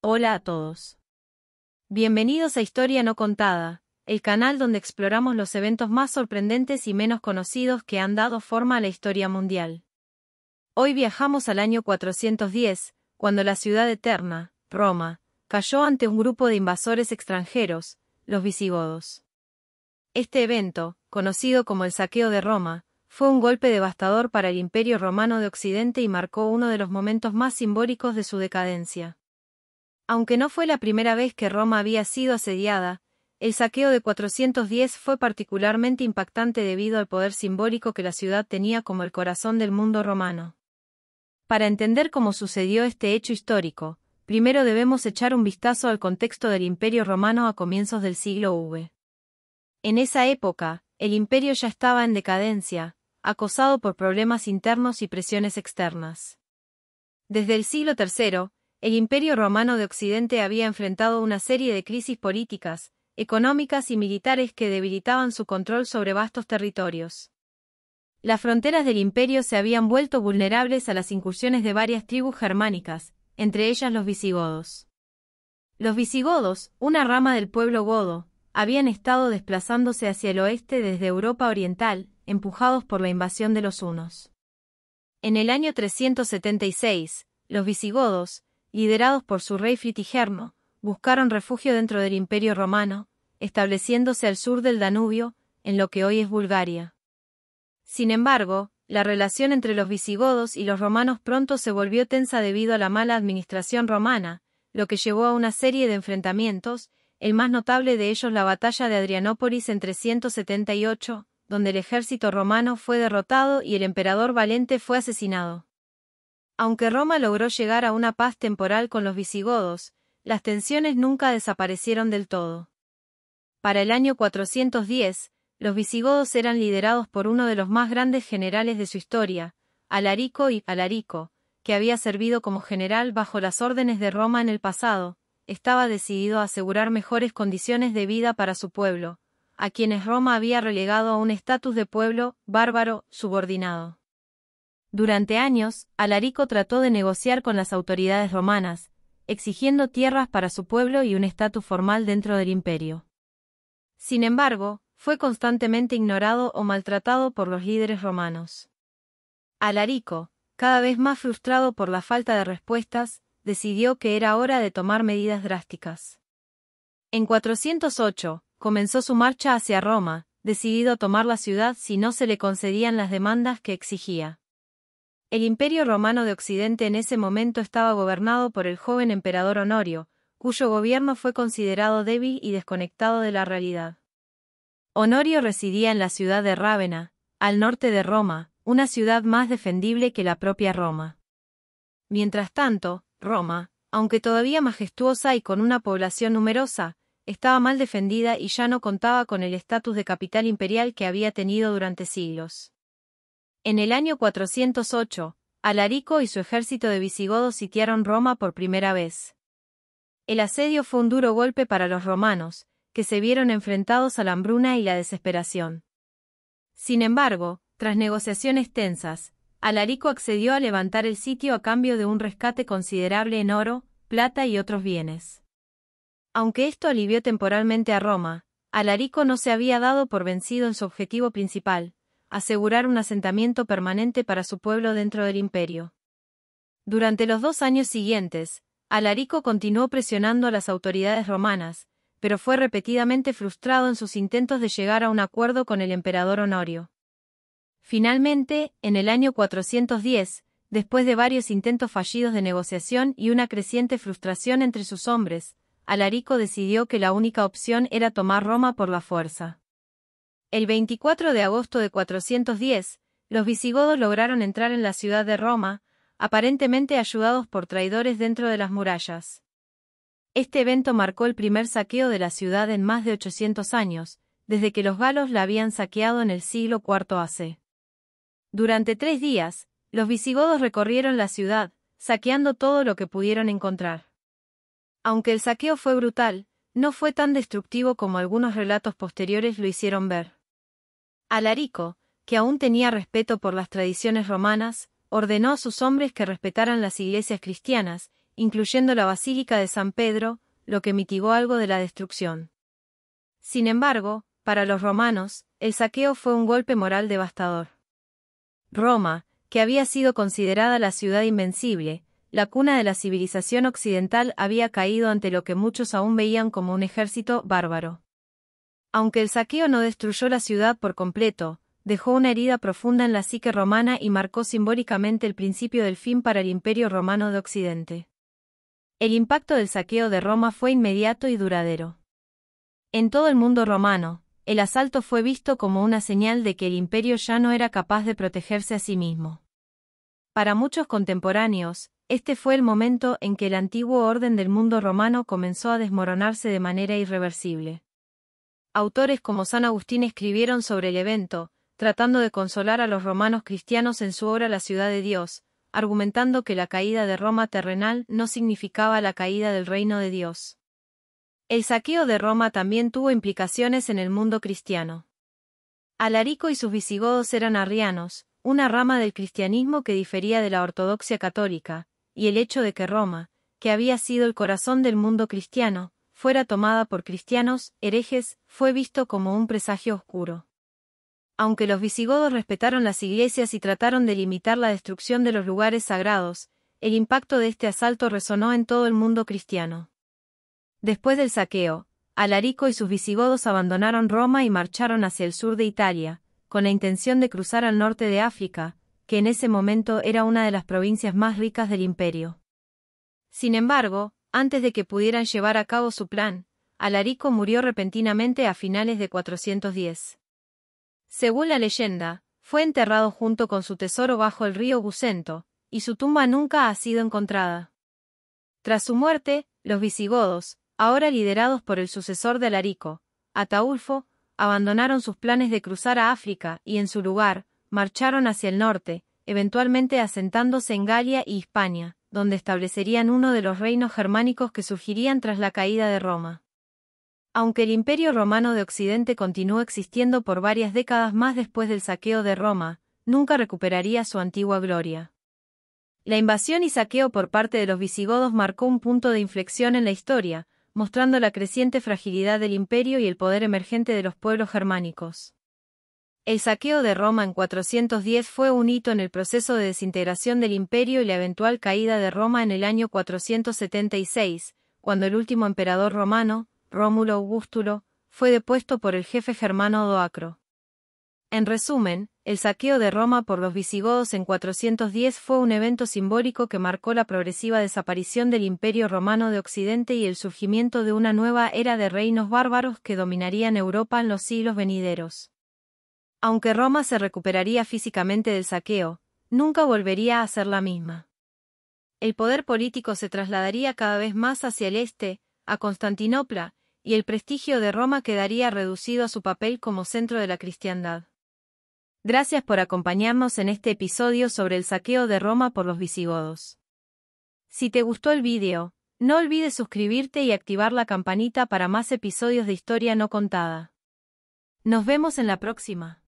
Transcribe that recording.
Hola a todos. Bienvenidos a Historia no contada, el canal donde exploramos los eventos más sorprendentes y menos conocidos que han dado forma a la historia mundial. Hoy viajamos al año 410, cuando la ciudad eterna, Roma, cayó ante un grupo de invasores extranjeros, los visigodos. Este evento, conocido como el Saqueo de Roma, fue un golpe devastador para el Imperio Romano de Occidente y marcó uno de los momentos más simbólicos de su decadencia. Aunque no fue la primera vez que Roma había sido asediada, el saqueo de 410 fue particularmente impactante debido al poder simbólico que la ciudad tenía como el corazón del mundo romano. Para entender cómo sucedió este hecho histórico, primero debemos echar un vistazo al contexto del Imperio Romano a comienzos del siglo V. En esa época, el imperio ya estaba en decadencia, acosado por problemas internos y presiones externas. Desde el siglo III, el Imperio Romano de Occidente había enfrentado una serie de crisis políticas, económicas y militares que debilitaban su control sobre vastos territorios. Las fronteras del imperio se habían vuelto vulnerables a las incursiones de varias tribus germánicas, entre ellas los visigodos. Los visigodos, una rama del pueblo godo, habían estado desplazándose hacia el oeste desde Europa Oriental, empujados por la invasión de los hunos. En el año 376, los visigodos, liderados por su rey Fritigerno, buscaron refugio dentro del Imperio Romano, estableciéndose al sur del Danubio, en lo que hoy es Bulgaria. Sin embargo, la relación entre los visigodos y los romanos pronto se volvió tensa debido a la mala administración romana, lo que llevó a una serie de enfrentamientos, el más notable de ellos la batalla de Adrianópolis en 378, donde el ejército romano fue derrotado y el emperador Valente fue asesinado. Aunque Roma logró llegar a una paz temporal con los visigodos, las tensiones nunca desaparecieron del todo. Para el año 410, los visigodos eran liderados por uno de los más grandes generales de su historia, Alarico, que había servido como general bajo las órdenes de Roma en el pasado, estaba decidido a asegurar mejores condiciones de vida para su pueblo, a quienes Roma había relegado a un estatus de pueblo bárbaro, subordinado. Durante años, Alarico trató de negociar con las autoridades romanas, exigiendo tierras para su pueblo y un estatus formal dentro del imperio. Sin embargo, fue constantemente ignorado o maltratado por los líderes romanos. Alarico, cada vez más frustrado por la falta de respuestas, decidió que era hora de tomar medidas drásticas. En 408, comenzó su marcha hacia Roma, decidido a tomar la ciudad si no se le concedían las demandas que exigía. El Imperio Romano de Occidente en ese momento estaba gobernado por el joven emperador Honorio, cuyo gobierno fue considerado débil y desconectado de la realidad. Honorio residía en la ciudad de Rávena, al norte de Roma, una ciudad más defendible que la propia Roma. Mientras tanto, Roma, aunque todavía majestuosa y con una población numerosa, estaba mal defendida y ya no contaba con el estatus de capital imperial que había tenido durante siglos. En el año 408, Alarico y su ejército de visigodos sitiaron Roma por primera vez. El asedio fue un duro golpe para los romanos, que se vieron enfrentados a la hambruna y la desesperación. Sin embargo, tras negociaciones tensas, Alarico accedió a levantar el sitio a cambio de un rescate considerable en oro, plata y otros bienes. Aunque esto alivió temporalmente a Roma, Alarico no se había dado por vencido en su objetivo principal, asegurar un asentamiento permanente para su pueblo dentro del imperio. Durante los 2 años siguientes, Alarico continuó presionando a las autoridades romanas, pero fue repetidamente frustrado en sus intentos de llegar a un acuerdo con el emperador Honorio. Finalmente, en el año 410, después de varios intentos fallidos de negociación y una creciente frustración entre sus hombres, Alarico decidió que la única opción era tomar Roma por la fuerza. El 24 de agosto de 410, los visigodos lograron entrar en la ciudad de Roma, aparentemente ayudados por traidores dentro de las murallas. Este evento marcó el primer saqueo de la ciudad en más de 800 años, desde que los galos la habían saqueado en el siglo IV a.C. Durante 3 días, los visigodos recorrieron la ciudad, saqueando todo lo que pudieron encontrar. Aunque el saqueo fue brutal, no fue tan destructivo como algunos relatos posteriores lo hicieron ver. Alarico, que aún tenía respeto por las tradiciones romanas, ordenó a sus hombres que respetaran las iglesias cristianas, incluyendo la Basílica de San Pedro, lo que mitigó algo de la destrucción. Sin embargo, para los romanos, el saqueo fue un golpe moral devastador. Roma, que había sido considerada la ciudad invencible, la cuna de la civilización occidental, había caído ante lo que muchos aún veían como un ejército bárbaro. Aunque el saqueo no destruyó la ciudad por completo, dejó una herida profunda en la psique romana y marcó simbólicamente el principio del fin para el Imperio Romano de Occidente. El impacto del saqueo de Roma fue inmediato y duradero. En todo el mundo romano, el asalto fue visto como una señal de que el imperio ya no era capaz de protegerse a sí mismo. Para muchos contemporáneos, este fue el momento en que el antiguo orden del mundo romano comenzó a desmoronarse de manera irreversible. Autores como San Agustín escribieron sobre el evento, tratando de consolar a los romanos cristianos en su obra La ciudad de Dios, argumentando que la caída de Roma terrenal no significaba la caída del reino de Dios. El saqueo de Roma también tuvo implicaciones en el mundo cristiano. Alarico y sus visigodos eran arrianos, una rama del cristianismo que difería de la ortodoxia católica, y el hecho de que Roma, que había sido el corazón del mundo cristiano, fuera tomada por cristianos herejes, fue visto como un presagio oscuro. Aunque los visigodos respetaron las iglesias y trataron de limitar la destrucción de los lugares sagrados, el impacto de este asalto resonó en todo el mundo cristiano. Después del saqueo, Alarico y sus visigodos abandonaron Roma y marcharon hacia el sur de Italia, con la intención de cruzar al norte de África, que en ese momento era una de las provincias más ricas del imperio. Sin embargo, antes de que pudieran llevar a cabo su plan, Alarico murió repentinamente a finales de 410. Según la leyenda, fue enterrado junto con su tesoro bajo el río Busento, y su tumba nunca ha sido encontrada. Tras su muerte, los visigodos, ahora liderados por el sucesor de Alarico, Ataulfo, abandonaron sus planes de cruzar a África y en su lugar, marcharon hacia el norte, eventualmente asentándose en Galia y Hispania, donde establecerían uno de los reinos germánicos que surgirían tras la caída de Roma. Aunque el Imperio Romano de Occidente continuó existiendo por varias décadas más después del saqueo de Roma, nunca recuperaría su antigua gloria. La invasión y saqueo por parte de los visigodos marcó un punto de inflexión en la historia, mostrando la creciente fragilidad del imperio y el poder emergente de los pueblos germánicos. El saqueo de Roma en 410 fue un hito en el proceso de desintegración del imperio y la eventual caída de Roma en el año 476, cuando el último emperador romano, Rómulo Augustulo, fue depuesto por el jefe germano Odoacro. En resumen, el saqueo de Roma por los visigodos en 410 fue un evento simbólico que marcó la progresiva desaparición del Imperio Romano de Occidente y el surgimiento de una nueva era de reinos bárbaros que dominarían Europa en los siglos venideros. Aunque Roma se recuperaría físicamente del saqueo, nunca volvería a ser la misma. El poder político se trasladaría cada vez más hacia el este, a Constantinopla, y el prestigio de Roma quedaría reducido a su papel como centro de la cristiandad. Gracias por acompañarnos en este episodio sobre el saqueo de Roma por los visigodos. Si te gustó el vídeo, no olvides suscribirte y activar la campanita para más episodios de Historia No Contada. Nos vemos en la próxima.